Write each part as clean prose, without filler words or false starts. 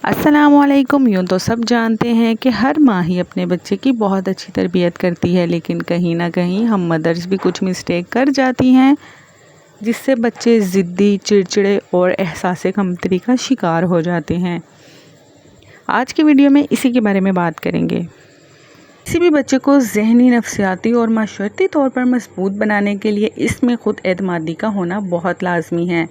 السلام علیکم۔ یوں تو سب جانتے ہیں کہ ہر ماں ہی اپنے بچے کی بہت اچھی تربیت کرتی ہے، لیکن کہیں نہ کہیں ہم مدرس بھی کچھ مسٹیک کر جاتی ہیں جس سے بچے ضدی، چڑچڑے اور احساس کمتری کا شکار ہو جاتے ہیں۔ آج کی ویڈیو میں اسی کے بارے میں بات کریں گے۔ کسی بھی بچے کو ذہنی، نفسیاتی اور معاشرتی طور پر مضبوط بنانے کے لیے اس میں خود اعتمادی کا ہونا بہت لازمی ہے۔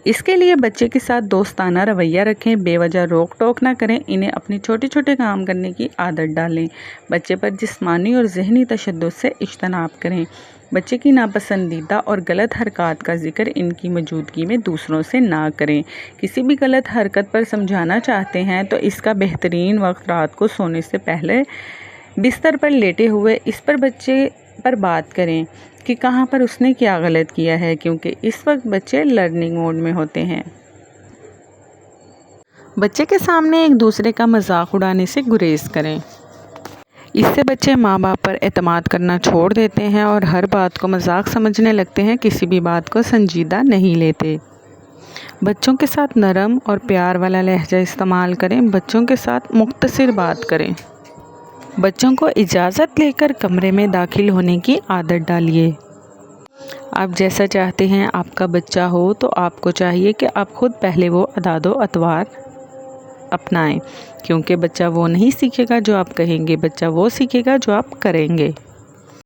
اس کے لیے بچے کے ساتھ دوستانہ رویہ رکھیں، بے وجہ روک ٹوک نہ کریں، انہیں اپنے چھوٹے چھوٹے کام کرنے کی عادت ڈالیں، بچے پر جسمانی اور ذہنی تشدد سے اجتناب کریں، بچے کی ناپسندیدہ اور غلط حرکات کا ذکر ان کی موجودگی میں دوسروں سے نہ کریں۔ کسی بھی غلط حرکت پر سمجھانا چاہتے ہیں تو اس کا بہترین وقت رات کو سونے سے پہلے بستر پر لیٹے ہوئے اس پر بچے پر بات کریں کہ کہاں پر اس نے کیا غلط کیا ہے، کیونکہ اس وقت بچے لرننگ موڈ میں ہوتے ہیں۔ بچے کے سامنے ایک دوسرے کا مذاق اڑانے سے گریز کریں۔ اس سے بچے ماں باپ پر اعتماد کرنا چھوڑ دیتے ہیں اور ہر بات کو مذاق سمجھنے لگتے ہیں، کسی بھی بات کو سنجیدہ نہیں لیتے۔ بچوں کے ساتھ نرم اور پیار والا لہجہ استعمال کریں، بچوں کے ساتھ مختصر بات کریں۔ بچوں کو اجازت لے کر کمرے میں داخل ہونے کی عادت ڈالیے۔ آپ جیسا چاہتے ہیں آپ کا بچہ ہو تو آپ کو چاہیے کہ آپ خود پہلے وہ عادات و اطوار اپنائیں، کیونکہ بچہ وہ نہیں سیکھے گا جو آپ کہیں گے، بچہ وہ سیکھے گا جو آپ کریں گے۔